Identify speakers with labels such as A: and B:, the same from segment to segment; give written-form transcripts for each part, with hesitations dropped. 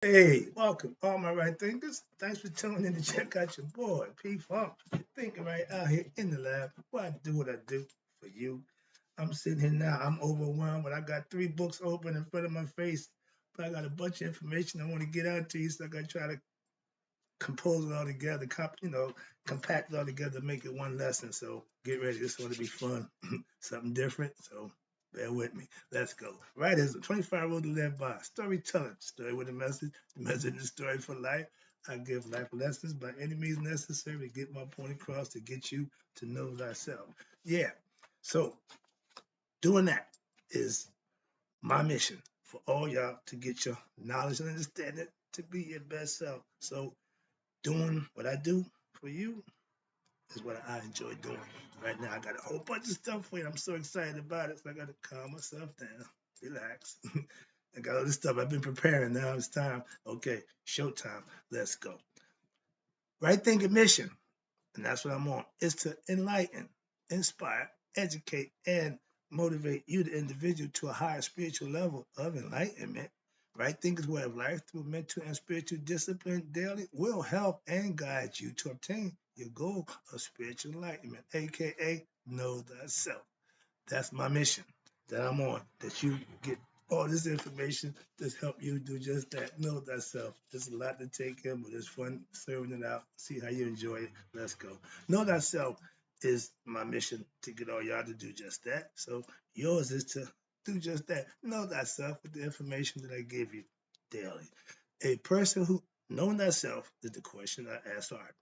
A: Hey, welcome, all my right thinkers. Thanks for tuning in to check out your boy, P Funk. Thinking right out here in the lab, where I do what I do for you. I'm sitting here now, I'm overwhelmed, but I got three books open in front of my face, but I got a bunch of information I want to get out to you, so I got to try to compose it all together, compact it all together, make it one lesson. So get ready. This is going to be fun, something different. So bear with me. Let's go. Right is a 25 rule to live by. Storytelling. Story with a message. The message is story for life. I give life lessons by any means necessary to get my point across to get you to know thyself. Yeah. So doing that is my mission for all y'all to get your knowledge and understanding to be your best self. So doing what I do for you is what I enjoy doing. Right now, I got a whole bunch of stuff for you. I'm so excited about it, so I got to calm myself down, relax. I got all this stuff I've been preparing. Now it's time. Okay, showtime. Let's go. Right thinking mission, and that's what I'm on, is to enlighten, inspire, educate, and motivate you, the individual, to a higher spiritual level of enlightenment. Right thinking's way of life through mental and spiritual discipline daily will help and guide you to obtain your goal of spiritual enlightenment, aka know thyself. That's my mission that I'm on, that you get all this information to help you do just that. Know thyself. There's a lot to take in, but it's fun serving it out. See how you enjoy it. Let's go. Know thyself is my mission to get all y'all to do just that. So yours is to do just that. Know thyself with the information that I give you daily. A person who knowing thyself is the question I ask hard.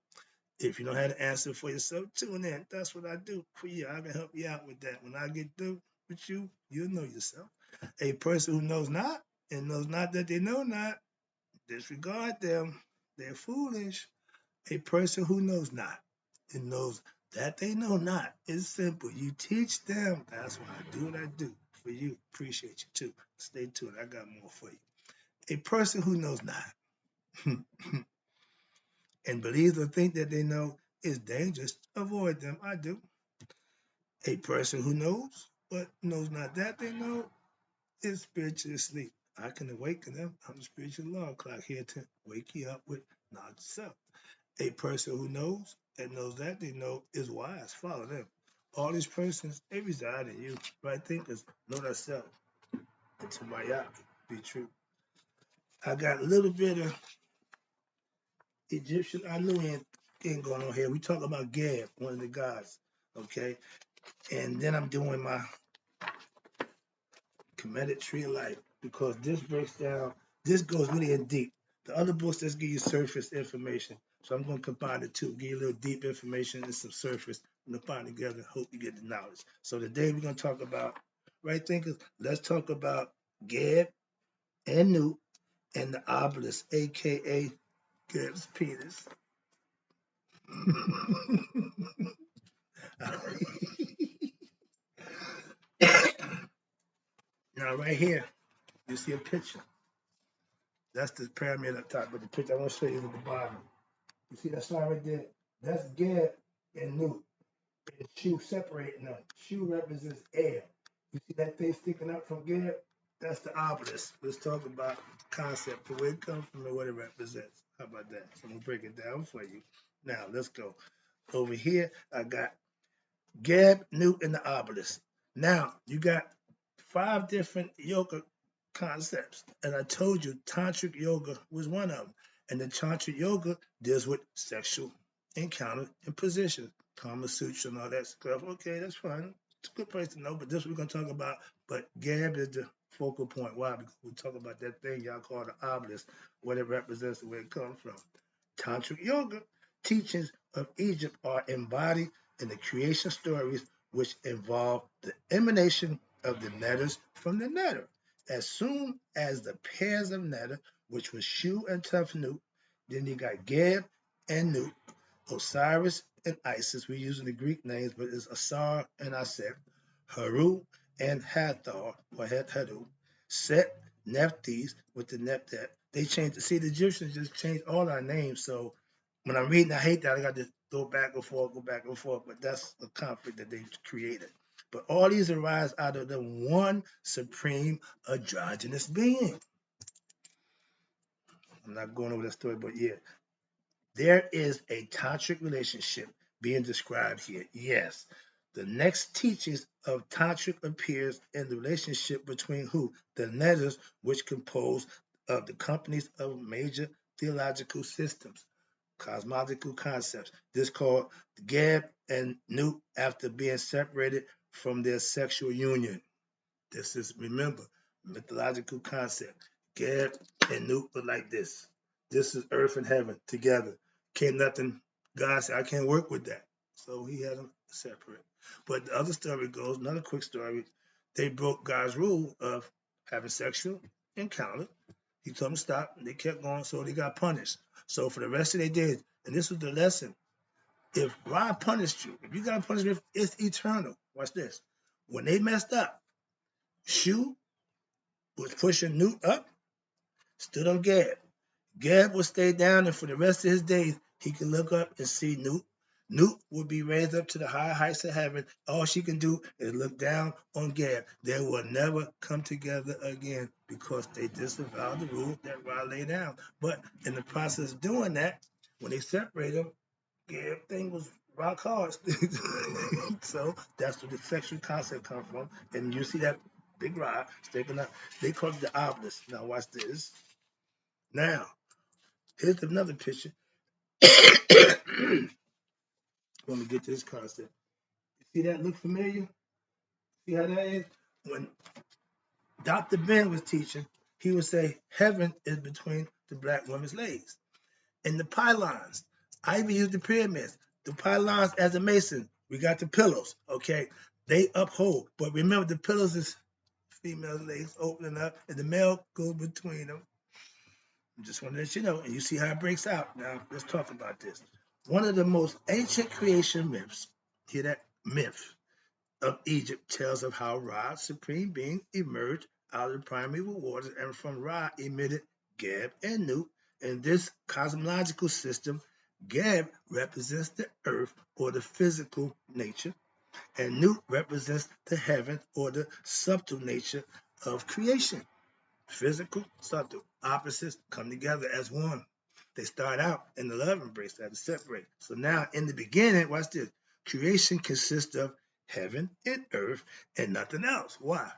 A: If you don't have the answer for yourself, tune in. That's what I do for you. I can help you out with that. When I get through with you, you'll know yourself. A person who knows not and knows not that they know not, disregard them. They're foolish. A person who knows not and knows that they know not is simple. You teach them. That's why I do what I do for you. Appreciate you too. Stay tuned. I got more for you. A person who knows not and believes or think that they know is dangerous. Avoid them. I do. A person who knows but knows not that they know is spiritually asleep. I can awaken them. I'm the spiritual alarm clock here to wake you up with knowledge of self. A person who knows and knows that they know is wise. Follow them. All these persons, they reside in you. Right thinkers, know thyself. And to my yacht, be true. I got a little bit of Egyptian Anunnaki thing going on here. We talk about Geb, one of the gods. Okay. And then I'm doing my Comedic Tree of Life because this breaks down, this goes really in deep. The other books just give you surface information. So I'm going to combine the two, give you a little deep information and some surface and combine together. Hope you get the knowledge. So today we're going to talk about, right thinkers, let's talk about Geb and Newt and the Obelisk, aka Gebs penis. Now right here, you see a picture. That's the pyramid up top, but the picture I want to show you is at the bottom. You see that slide right there? That's Geb and Newt. And Shu separating them. Shu represents air. You see that thing sticking up from Geb? That's the obelisk. Let's talk about the concept, the way it comes from and what it represents. How about that? So I'm gonna break it down for you. Now let's go. Over here, I got Geb, Newt, and the obelisk. Now you got 5 different yoga concepts, and I told you tantric yoga was one of them. And the tantric yoga deals with sexual encounter and position, Kama Sutra and all that stuff. Okay, that's fine. It's a good place to know, but this we're gonna talk about. But Gab is the focal point. Why? Because we talk about that thing y'all call the obelisk, what it represents and where it comes from. Tantric yoga teachings of Egypt are embodied in the creation stories, which involve the emanation of the netters from the netter. As soon as the pairs of netter, which was Shu and Tufnut, then you got Geb and Nut, Osiris and Isis. We're using the Greek names, but it's Asar and Aset, Haru and Hathor, or Hathor, Set, Nephthys with the Neptet. They changed. See, the Egyptians just changed all our names. So when I'm reading, I hate that. I got to go back and forth, but that's the conflict that they created. But all these arise out of the one supreme androgynous being. I'm not going over that story, but yeah, there is a tantric relationship being described here. Yes. The next teachings of tantric appears in the relationship between who? The letters which compose of the companies of major theological systems, cosmological concepts. This called Geb and Newt after being separated from their sexual union. This is, remember, mythological concept. Geb and Newt were like this. This is earth and heaven together. Can't nothing, God said, I can't work with that. So he had them separate. But the other story goes, another quick story, they broke God's rule of having sexual encounter. He told them to stop, and they kept going, so they got punished. So for the rest of their days, and this was the lesson, if Ra punished you, if you got a punishment, it's eternal. Watch this. When they messed up, Shu was pushing Newt up, stood on Geb. Geb would stay down, and for the rest of his days, he could look up and see Newt. Newt would be raised up to the high heights of heaven. All she can do is look down on Geb. They will never come together again because they disavowed the rule that Ra laid down. But in the process of doing that, when they separated them, Geb thing was rock hard. So that's where the sexual concept comes from. And you see that big rod sticking up. They call it the obelisk. Now watch this. Now, here's another picture. Let me get this concept. You see that look familiar? See how that is? When Dr. Ben was teaching, he would say heaven is between the black women's legs. And the pylons, I even use the pyramids. The pylons as a mason, we got the pillars, okay? They uphold. But remember, the pillars is female legs opening up, and the male goes between them. I just want to let you know, and you see how it breaks out. Now, let's talk about this. One of the most ancient creation myths, hear that? Myth of Egypt tells of how Ra, supreme being, emerged out of the primeval waters, and from Ra emitted Geb and Nut. In this cosmological system, Geb represents the earth or the physical nature, and Nut represents the heaven or the subtle nature of creation. Physical, subtle, opposites come together as one. They start out in the love embrace, they have to separate. So now, in the beginning, watch this. Creation consists of heaven and earth and nothing else. Why?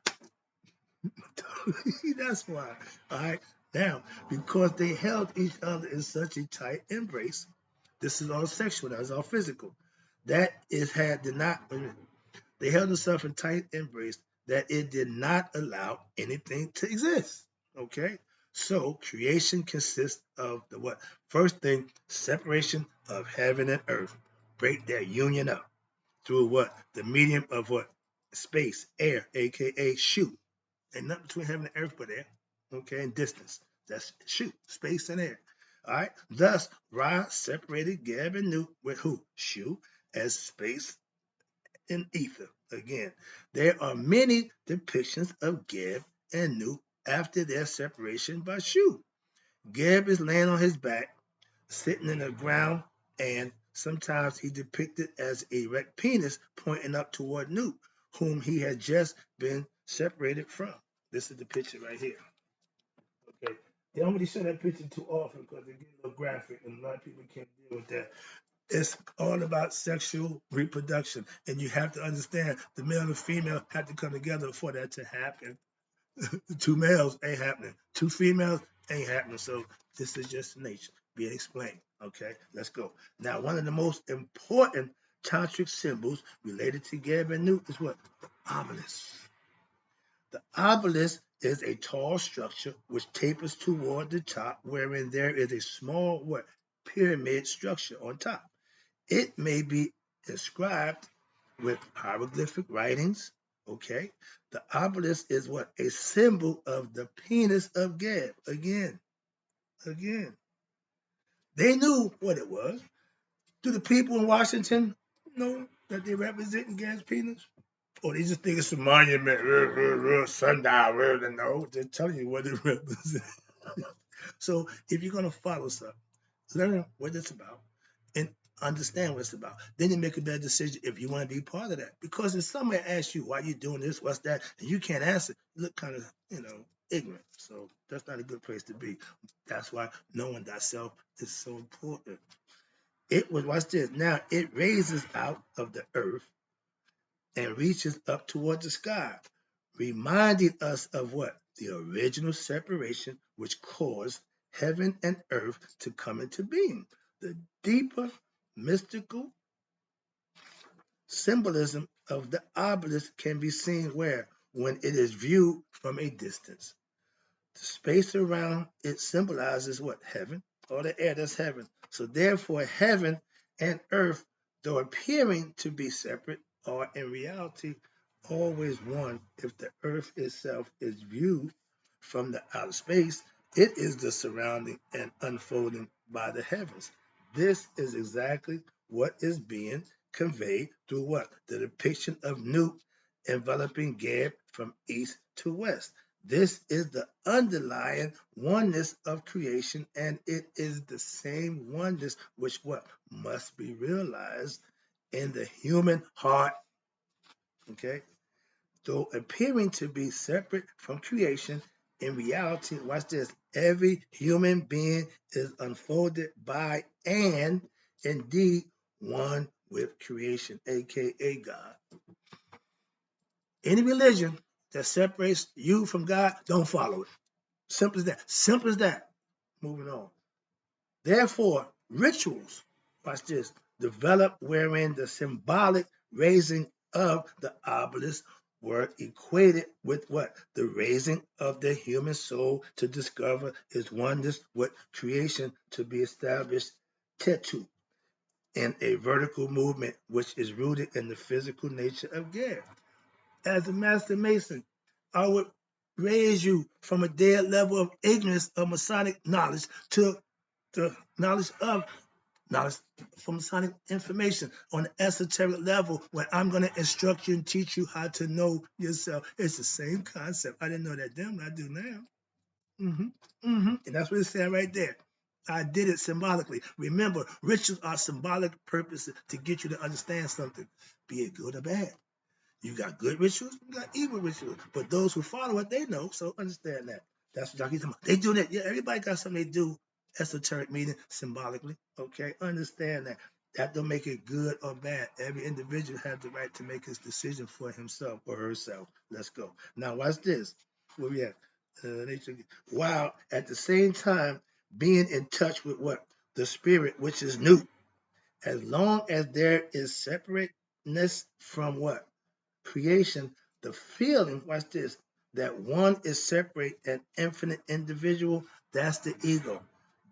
A: That's why. All right. Now, because they held each other in such a tight embrace, this is all sexual, that's all physical. That is had did not they held themselves in tight embrace that it did not allow anything to exist. Okay? So creation consists of the what? First thing, separation of heaven and earth. Break their union up through what? The medium of what? Space, air, aka shoot. Ain't nothing between heaven and earth but air. Okay, and distance. That's shoot, space and air. All right. Thus, Ra separated Geb and Nut with who? Shu as space and ether. Again, there are many depictions of Geb and Nut after their separation by Shu. Geb is laying on his back, sitting in the ground, and sometimes he depicted as a erect penis pointing up toward Nut, whom he had just been separated from. This is the picture right here. Okay. They don't really show that picture too often because it gets a little graphic and a lot of people can't deal with that. It's all about sexual reproduction, and you have to understand the male and female have to come together for that to happen. Two males ain't happening. Two females ain't happening. So this is just nature being explained. Okay, let's go. Now, one of the most important tantric symbols related to Geb and Nut is what? The obelisk. The obelisk is a tall structure which tapers toward the top, wherein there is a small what? Pyramid structure on top. It may be inscribed with hieroglyphic writings. Okay. The obelisk is what? A symbol of the penis of Geb. Again. They knew what it was. Do the people in Washington know that they represent Geb's penis? Or they just think it's a monument, sundial, no, they're telling you what it represents. So if you're going to follow something, learn what it's about and understand what it's about. Then you make a better decision if you want to be part of that. Because if somebody asks you why you doing this, what's that, and you can't answer, you look kind of, ignorant. So that's not a good place to be. That's why knowing thyself is so important. It was, watch this. Now it raises out of the earth and reaches up toward the sky, reminding us of what? The original separation which caused heaven and earth to come into being. The deeper mystical symbolism of the obelisk can be seen where? When it is viewed from a distance. The space around it symbolizes what? Heaven, or the air, that's heaven. So therefore, heaven and earth, though appearing to be separate, are in reality always one. If the earth itself is viewed from the outer space, it is the surrounding and unfolding by the heavens. This is exactly what is being conveyed through what? The depiction of Newt enveloping Geb from east to west. This is the underlying oneness of creation, and it is the same oneness which what must be realized in the human heart. Okay, though appearing to be separate from creation, in reality, watch this: every human being is unfolded by and indeed one with creation, aka God. Any religion that separates you from God, don't follow it. Simple as that. Simple as that. Moving on. Therefore, rituals, watch this, developed wherein the symbolic raising of the obelisk were equated with what? The raising of the human soul to discover its oneness with creation to be established tetu in a vertical movement which is rooted in the physical nature of God. As a master mason, I would raise you from a dead level of ignorance of Masonic knowledge to the knowledge of knowledge from Masonic information on the esoteric level where I'm going to instruct you and teach you how to know yourself. It's the same concept. I didn't know that then, but I do now. And that's what it's saying right there. I did it symbolically. Remember, rituals are symbolic purposes to get you to understand something, be it good or bad. You got good rituals, you got evil rituals. But those who follow it, they know. So understand that. That's what Jackie's talking about. They do that. Yeah, everybody got something they do, esoteric meaning, symbolically. Okay, understand that. That don't make it good or bad. Every individual has the right to make his decision for himself or herself. Let's go. Now watch this. Where we at? While at the same time being in touch with what? The spirit, which is new. As long as there is separateness from what? Creation, the feeling, watch this, that one is separate and infinite individual, that's the ego.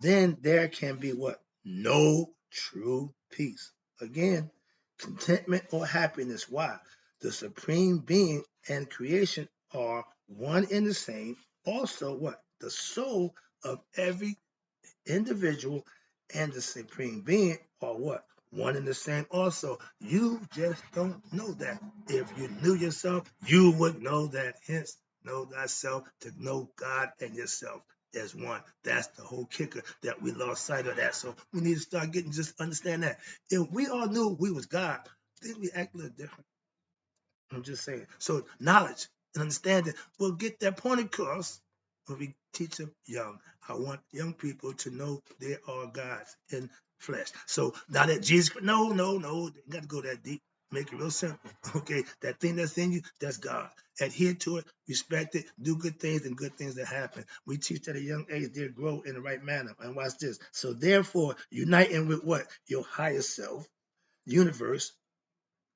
A: Then there can be what? No true peace. Again, contentment or happiness. Why? The supreme being and creation are one and the same. Also, what? The soul of every individual and the supreme being are what? One and the same also. You just don't know that. If you knew yourself, you would know that. Hence, know thyself to know God and yourself as one. That's the whole kicker that we lost sight of that. So we need to start getting, just understand that. If we all knew we was God, then we act a little different. I'm just saying. So knowledge and understanding will get that point across when we teach them young. I want young people to know they are gods in flesh. So now that Jesus, no, you got to go that deep. Make it real simple. Okay, that thing that's in you, that's God. Adhere to it, respect it, do good things, and good things that happen. We teach at a young age, they grow in the right manner. And watch this. So therefore, uniting with what? Your higher self, universe,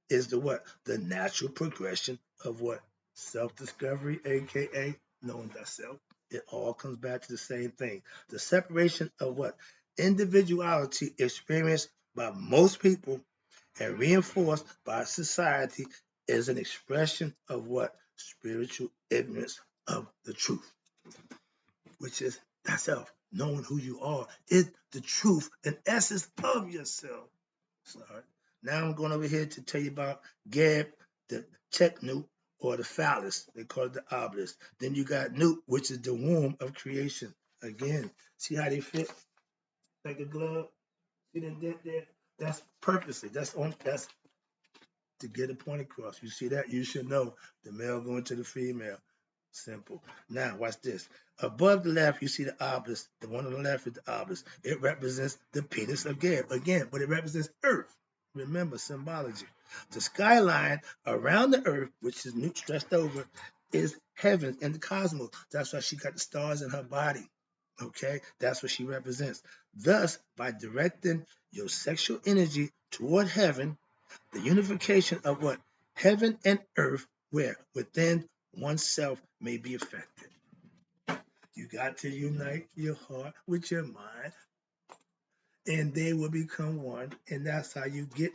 A: is the what? The natural progression of what? Self-discovery, aka knowing thyself. It all comes back to the same thing. The separation of what? Individuality experienced by most people and reinforced by society is an expression of what? Spiritual ignorance of the truth, which is thyself. Knowing who you are is the truth and essence of yourself. Sorry. Now I'm going over here to tell you about Geb, the Technu, or the phallus. They call it the obelisk. Then you got Newt, which is the womb of creation. Again, see how they fit like a glove? See the dent there? That's purposely. That's to get a point across. You see that? You should know the male going to the female. Simple. Now, watch this. Above the left, you see the obelisk. The one on the left is the obelisk. It represents the penis of Geb. Again, but it represents Earth. Remember, symbology. The skyline around the Earth, which is stretched over, is heaven and the cosmos. That's why she got the stars in her body. Okay? That's what she represents. Thus, by directing your sexual energy toward heaven, the unification of what? Heaven and earth, where within oneself may be affected. You got to unite your heart with your mind, and they will become one. And that's how you get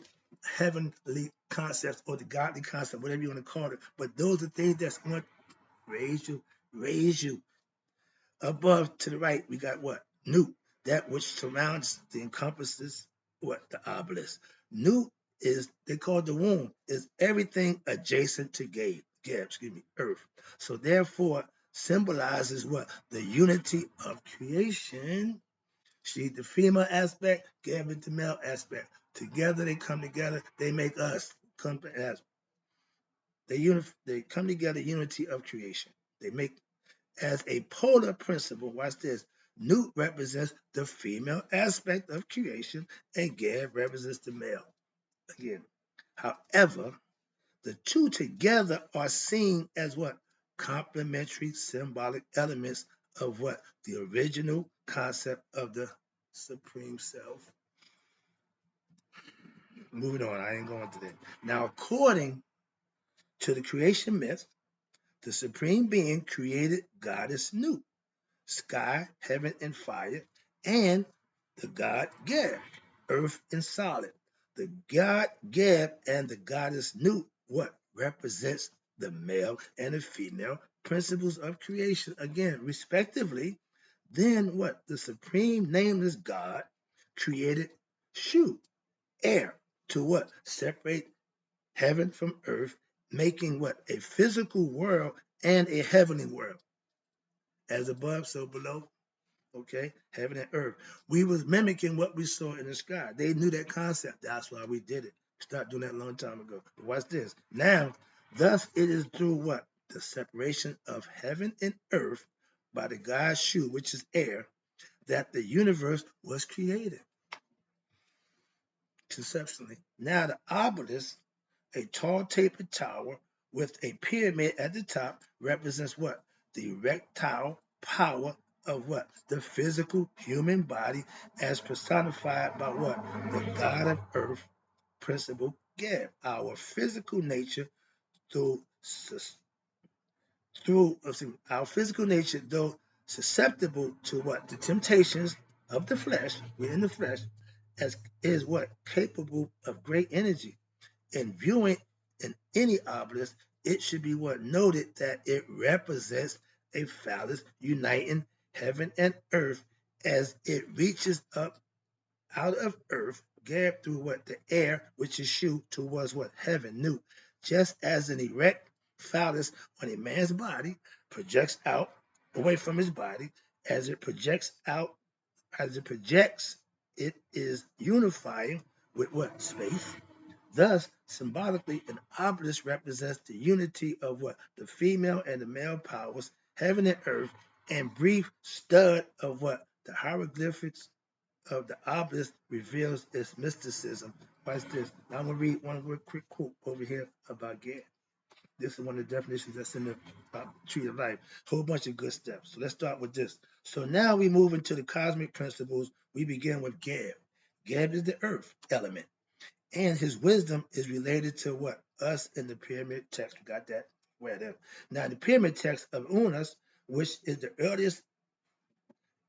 A: heavenly concepts or the godly concept, whatever you want to call it. But those are things that's going to raise you. Above to the right, we got what? New, that which surrounds the encompasses what? The obelisk. New is, they call it the womb, is everything adjacent to Gebs, earth. So therefore, symbolizes what? The unity of creation. See the female aspect, Geb is the male aspect. Together they come together, they make us come as they come together, unity of creation. They make as a polar principle. Watch this. Newt represents the female aspect of creation, and Geb represents the male. Again, however, the two together are seen as what? Complementary symbolic elements of what? The original concept of the supreme self. Moving on, I ain't going to that. Now, according to the creation myth, the supreme being created goddess Nut, sky, heaven, and fire, and the god Geb, earth and solid. The god Geb and the goddess Nut, what? Represents the male and the female principles of creation, again, respectively. Then what? The supreme nameless God created Shu, air, to what? Separate heaven from earth, making what? A physical world and a heavenly world. As above, so below. Okay, heaven and earth. We was mimicking what we saw in the sky. They knew that concept. That's why we did it. Start doing that a long time ago. But watch this. Now, thus it is through what? The separation of heaven and earth by the God Shu, which is air, that the universe was created. Conceptually. Now the obelisk, a tall tapered tower with a pyramid at the top, represents what? The erectile power of what? The physical human body as personified by what? The god of earth, principle Geb. Our physical nature through our physical nature, though susceptible to what? The temptations of the flesh, we're in the flesh, as is what? Capable of great energy. In viewing in any obelisk, it should be what? Noted that it represents a phallus uniting heaven and earth as it reaches up out of earth, Geb through what? The air, which is Shu, towards what? Heaven, Nut. Just as an erect phallus on a man's body projects out away from his body, as it projects, it is unifying with what? Space. Thus, symbolically, an obelisk represents the unity of what? The female and the male powers, heaven and earth, and brief stud of what? The hieroglyphics of the obelisk reveals its mysticism. Watch this. Now I'm going to read one quick quote over here about Geb. This is one of the definitions that's in the Tree of Life. Whole bunch of good steps. So let's start with this. So now we move into the cosmic principles. We begin with Geb. Geb is the earth element. And his wisdom is related to what? Us in the pyramid text. We got that? Whatever. Now, the pyramid text of Unas, which is the earliest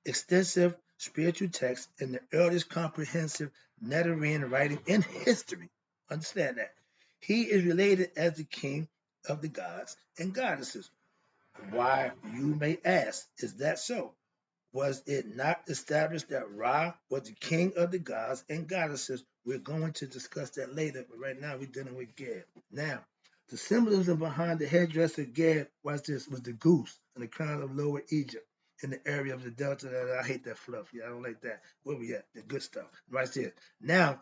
A: extensive spiritual text and the earliest comprehensive Netarian writing in history. Understand that. He is related as the king of the gods and goddesses. Why, you may ask, is that so? Was it not established that Ra was the king of the gods and goddesses? We're going to discuss that later, but right now we're dealing with Geb. Now, the symbolism behind the headdress of Geb was the goose and the crown of Lower Egypt in the area of the Delta. I hate that fluff. Yeah, I don't like that. Where we at? The good stuff. Right there. Now,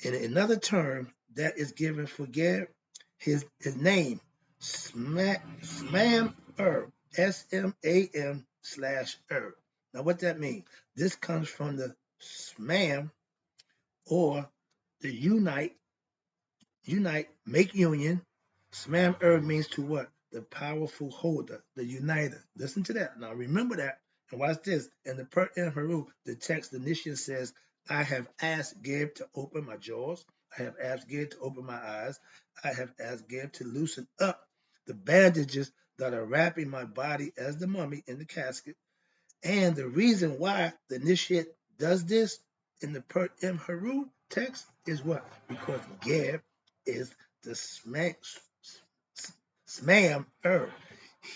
A: in another term that is given for Geb, his name, Smam herb, SMAM/herb. Now, what that means? This comes from the smam or the unite, make union. Smam herb means to what? The powerful holder, the uniter. Listen to that. Now, remember that. And watch this. In the Per in Haru, the text, the Nishan says, I have asked Geb to open my jaws. I have asked Geb to open my eyes. I have asked Geb to loosen up the bandages that are wrapping my body as the mummy in the casket. And the reason why the initiate does this in the Per Im Haru text is what? Because Geb is the smam herb.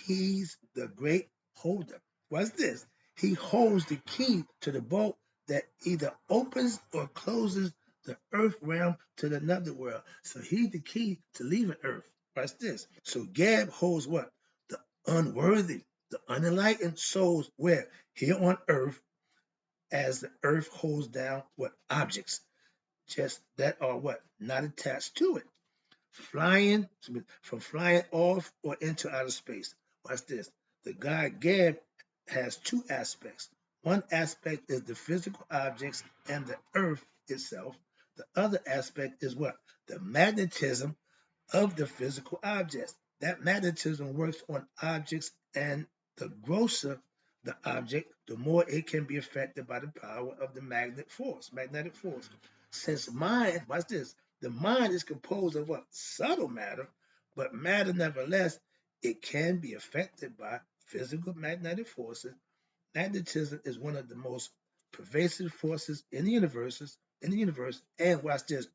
A: He's the great holder. What's this? He holds the key to the bolt that either opens or closes the earth realm to the netherworld. So he's the key to leaving earth. Watch this. So Geb holds what? The unworthy, the unenlightened souls where? Here on earth, as the earth holds down what? Objects, just that are what? Not attached to it. Flying, from flying off or into outer space. Watch this. The god Geb has two aspects. One aspect is the physical objects and the earth itself. The other aspect is what? The magnetism of the physical objects. That magnetism works on objects, and the grosser the object, the more it can be affected by the power of the magnetic force. Since mind, watch this, the mind is composed of what? Subtle matter, but matter nevertheless, it can be affected by physical magnetic forces. Magnetism is one of the most pervasive forces in the universe, and watch this.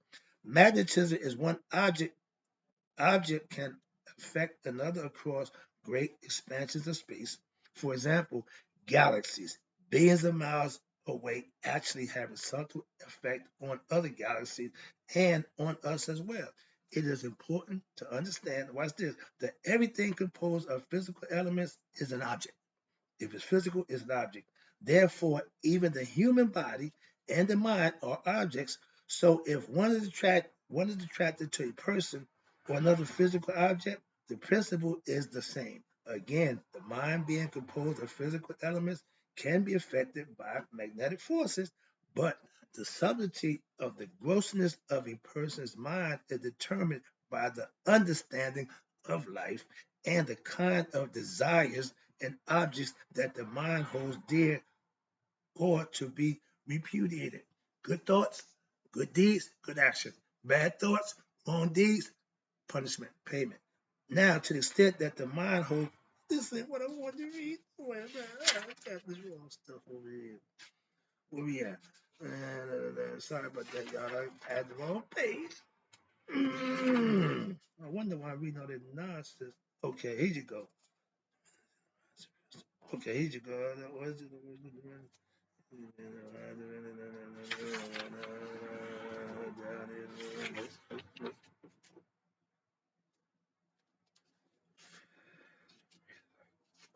A: Magnetism is one object can affect another across great expansions of space. For example, galaxies billions of miles away actually have a subtle effect on other galaxies and on us as well. It is important to understand, watch this, that everything composed of physical elements is an object. If it's physical, it's an object. Therefore, even the human body and the mind are objects. So if one is attracted to a person or another physical object, the principle is the same. Again, the mind being composed of physical elements can be affected by magnetic forces, but the subtlety of the grossness of a person's mind is determined by the understanding of life and the kind of desires and objects that the mind holds dear or to be repudiated. Good thoughts, good deeds, good action. Bad thoughts, wrong deeds, punishment, payment. Now, to the extent that the mind holds, this is what I want to read. Wait, I got this wrong stuff over here. Where we at? Sorry about that, y'all. I had the wrong page. I wonder why I'm reading all this nonsense. Okay, here you go. Okay, here you go.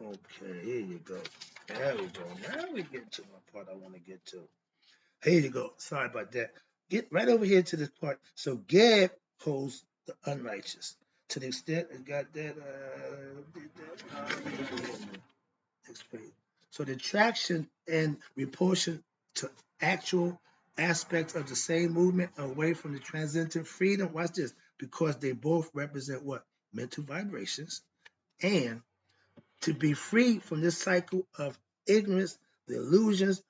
A: Okay, here you go. There we go. Now we get to my part I want to get to. Here you go. Sorry about that. Get right over here to this part. So Geb holds the unrighteous. To the extent it got that, explain. So the attraction and repulsion to actual aspects of the same movement away from the transcendent freedom. Watch this, because they both represent what? Mental vibrations. And to be free from this cycle of ignorance, the illusions,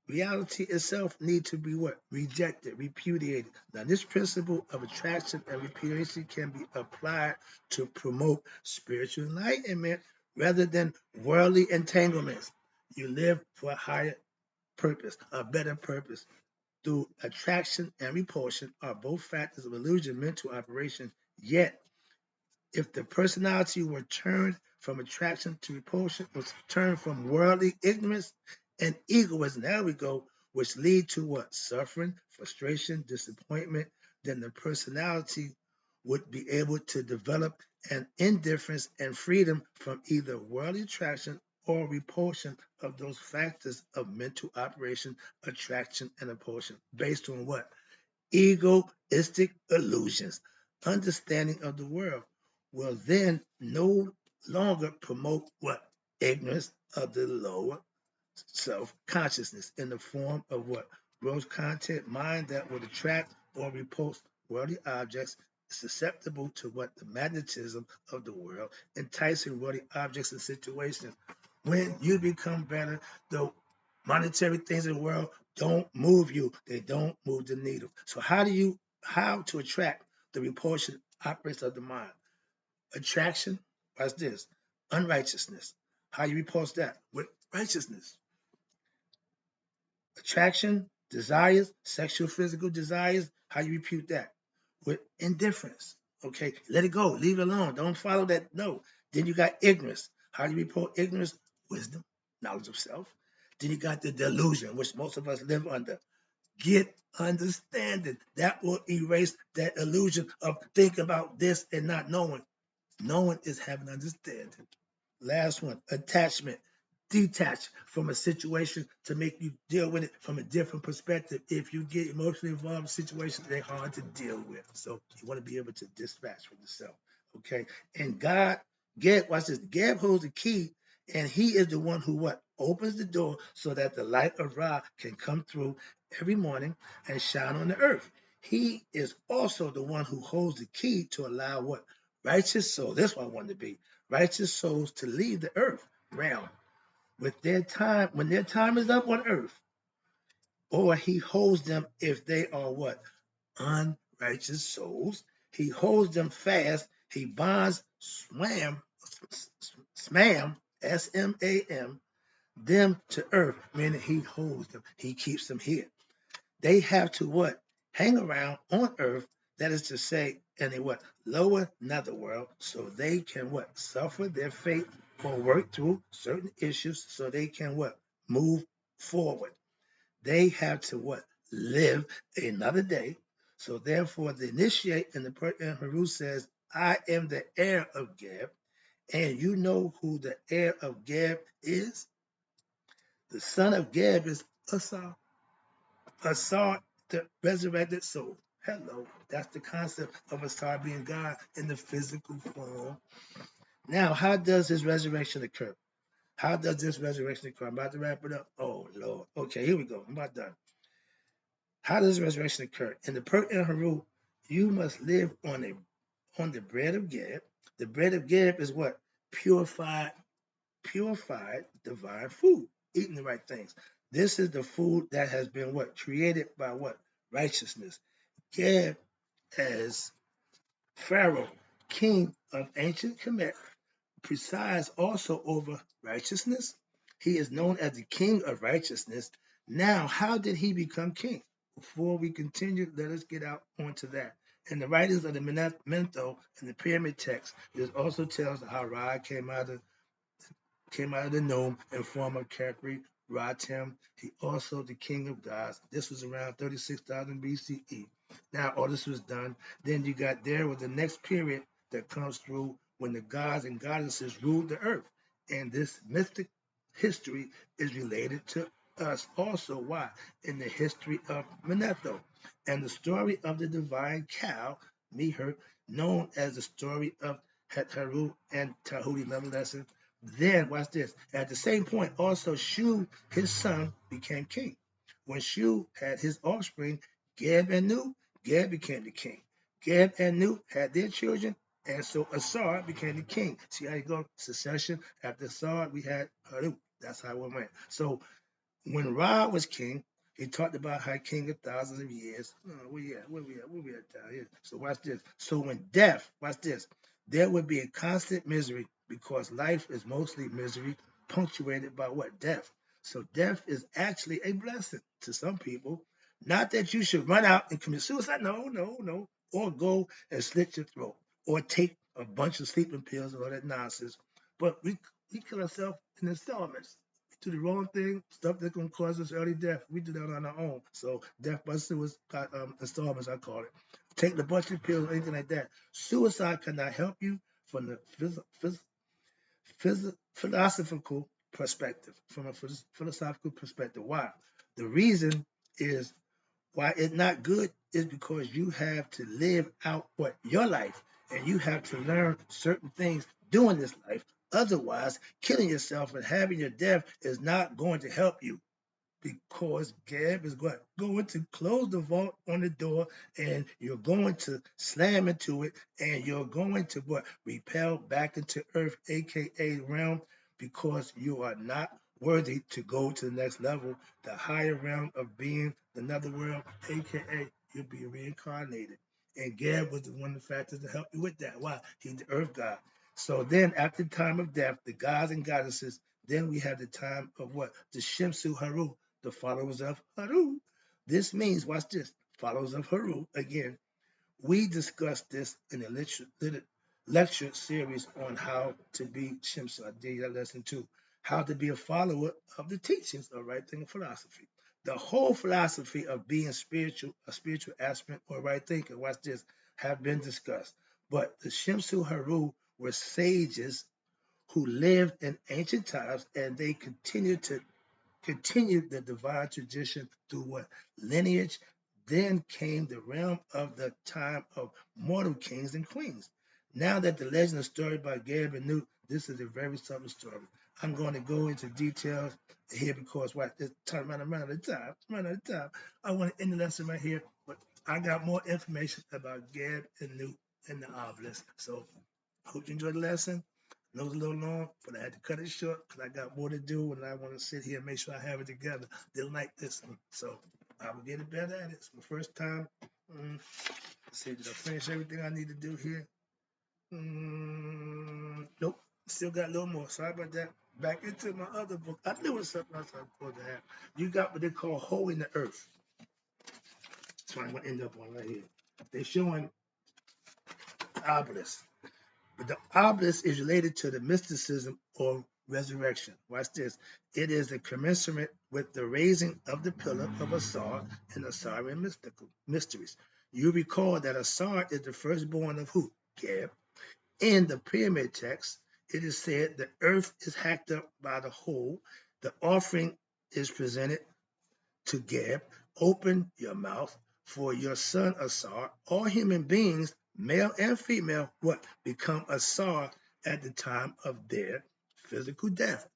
A: reality itself need to be what? Rejected, repudiated. Now, this principle of attraction and repudiation can be applied to promote spiritual enlightenment rather than worldly entanglements. You live for a higher purpose, a better purpose. Through attraction and repulsion are both factors of illusion, mental operation, yet if the personality were turned from attraction to repulsion, was turned from worldly ignorance and egoism, there we go, which lead to what? Suffering, frustration, disappointment, then the personality would be able to develop an indifference and freedom from either worldly attraction or repulsion of those factors of mental operation, attraction, and repulsion, based on what? Egoistic illusions, understanding of the world. will then no longer promote what? Ignorance of the lower self-consciousness in the form of what? Gross content mind that would attract or repulse worldly objects, susceptible to what? The magnetism of the world, enticing worldly objects and situations. When you become better, the monetary things in the world don't move you. They don't move the needle. So how to attract the repulsion operates of the mind? Attraction, watch this, unrighteousness. How you repulse that? With righteousness. Attraction, desires, sexual, physical desires. How you repute that? With indifference. Okay, let it go. Leave it alone. Don't follow that. No. Then you got ignorance. How you report ignorance? Wisdom, knowledge of self. Then you got the delusion, which most of us live under. Get understanding. That will erase that illusion of thinking about this and not knowing. Knowing is having understanding. Last one, attachment. Detach from a situation to make you deal with it from a different perspective. If you get emotionally involved in situations, they're hard to deal with. So you want to be able to dispatch from yourself. Okay. And God, Geb, watch this. Geb holds the key, and he is the one who what? Opens the door so that the light of Ra can come through every morning and shine on the earth. He is also the one who holds the key to allow what? Righteous souls. That's what I want to be. Righteous souls to leave the earth realm with their time, when their time is up on earth, or he holds them if they are what? Unrighteous souls. He holds them fast. He bonds smam, S-M-A-M, them to earth, meaning he holds them. He keeps them here. They have to what? Hang around on earth, that is to say, in a what? Lower netherworld, so they can what? Suffer their fate or work through certain issues so they can what? Move forward. They have to what? Live another day. So therefore, the initiate in the in Haru says, I am the heir of Geb. And you know who the heir of Geb is? The son of Geb is Asar. Asar, the resurrected soul. Hello. That's the concept of Asar being God in the physical form. Now, how does his resurrection occur? How does this resurrection occur? I'm about to wrap it up. Oh, Lord. Okay, here we go. I'm about done. How does resurrection occur? In the Per and Haru, you must live on the bread of Geb. The bread of Geb is what? Purified divine food, eating the right things. This is the food that has been what? Created by what? Righteousness. Geb as Pharaoh, king of ancient Kemet, presides also over righteousness. He is known as the king of righteousness. Now, how did he become king? Before we continue, let us get out onto that. In the writings of the Mento and the pyramid text, it also tells how Ra came out of the Nome in form of Khepri, Ratem. He also the king of gods. This was around 36,000 BCE. Now all this was done. Then you got there with the next period that comes through when the gods and goddesses ruled the earth. And this mystic history is related to us also. Why? In the history of Manetho and the story of the divine cow, Meher, known as the story of Hetharu and Tahuti, another lesson. Then, watch this. At the same point, also Shu, his son, became king. When Shu had his offspring, Geb and Nu, Geb became the king. Geb and Nu had their children, and so Asar became the king. See how you go? Succession. After Asar, we had Haru. That's how it went. So when Ra was king, he talked about how king of thousands of years. Oh, where we at? Where we at down here? So watch this. So when death, watch this, there would be a constant misery because life is mostly misery, punctuated by what? Death. So death is actually a blessing to some people. Not that you should run out and commit suicide. No, no, no. Or go and slit your throat. Or take a bunch of sleeping pills and all that nonsense. But we kill ourselves in installments. Do the wrong thing, stuff that's gonna cause us early death. We do that on our own. So death by suicide installments, I call it. Take the bunch of pills, anything like that. Suicide cannot help you from the philosophical perspective. From a philosophical perspective, why? The reason is why it's not good is because you have to live out what your life. and you have to learn certain things during this life. Otherwise, killing yourself and having your death is not going to help you, because Gab is going to close the vault on the door, and you're going to slam into it, and you're going to repel back into earth, aka realm, because you are not worthy to go to the next level, the higher realm of being, another world, aka you'll be reincarnated. And Gab was the one of the factors to help you with that. Why? He's the earth god. So then, after the time of death, the gods and goddesses, then we have the time of what? The Shimsu Haru, the followers of Haru. This means, watch this, followers of Haru. Again, we discussed this in a lecture series on how to be Shimsa. I did that lesson too. How to be a follower of the teachings of right thinking philosophy. The whole philosophy of being spiritual, a spiritual aspirant or right thinker, watch this, have been discussed. But the Shimsu Haru were sages who lived in ancient times, and they continued the divine tradition through what? Lineage. Then came the realm of the time of mortal kings and queens. Now that the legend is story by Gab and Newt, this is a very subtle story. I'm going to go into details here because what? It's time running out of time. Running out of time. I want to end the lesson right here, but I got more information about Gab and Newt and the obelisk. So hope you enjoyed the lesson. It was a little long, but I had to cut it short because I got more to do and I want to sit here and make sure I have it together. Didn't like this one, so I will get better at it. It's my first time. Let's see, did I finish everything I need to do here? Nope, still got a little more. Sorry about that. Back into my other book. I knew it was something else I was supposed to have. You got what they call holding the earth. That's what I'm going to end up on right here. They're showing obelisk. But the obelisk is related to the mysticism or resurrection. Watch this. It is a commensurate with the raising of the pillar of Asar in Asarian mystical mysteries. You recall that Asar is the firstborn of who? Geb. In the pyramid text, it is said the earth is hacked up by the whole. The offering is presented to Geb. Open your mouth, for your son Asar. All human beings, male and female, become Asar at the time of their physical death.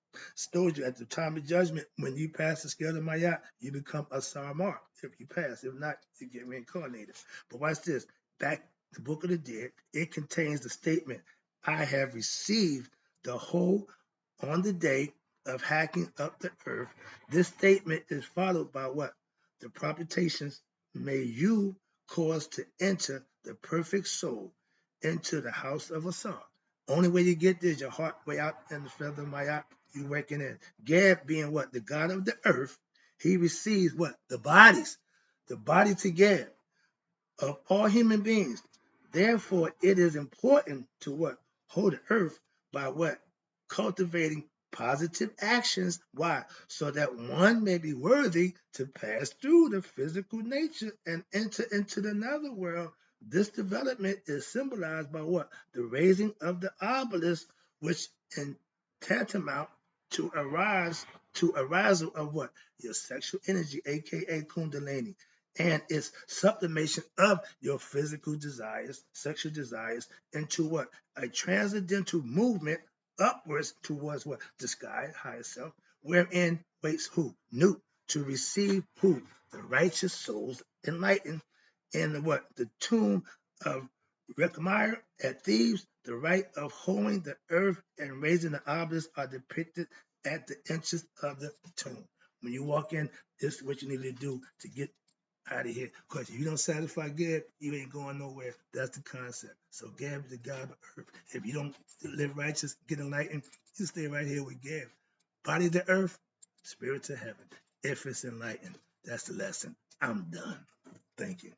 A: Told you at the time of judgment, when you pass the scale of Mayat, you become Asar Mark. If you pass, if not, you get reincarnated. But watch this. Back the Book of the Dead, it contains the statement, I have received the whole on the day of hacking up the earth. This statement is followed by what? The propitations, may you cause to enter the perfect soul into the house of Asar. Only way you get there is your heart way out and the feather of Mayat, you working in. Gad being what? The God of the earth, he receives what? The bodies. The body to Gad of all human beings. Therefore, it is important to what? Hold the earth by what? Cultivating positive actions. Why? So that one may be worthy to pass through the physical nature and enter into the nether world. This development is symbolized by what? The raising of the obelisk, which in tantamount to arousal of what? Your sexual energy, aka Kundalini, and its sublimation of your physical desires, sexual desires, into what? A transcendental movement upwards towards what? The sky, higher self, wherein waits who? Newt, to receive who? The righteous souls enlightened in the what? The tomb of Rekmire at Thebes. The rite of holding the earth and raising the obelisk are depicted at the entrance of the tomb. When you walk in, this is what you need to do to get out of here. Because if you don't satisfy Gab, you ain't going nowhere. That's the concept. So Gab is the God of earth. If you don't live righteous, get enlightened, you stay right here with Gab. Body of the earth, spirit to heaven. If it's enlightened, that's the lesson. I'm done. Thank you.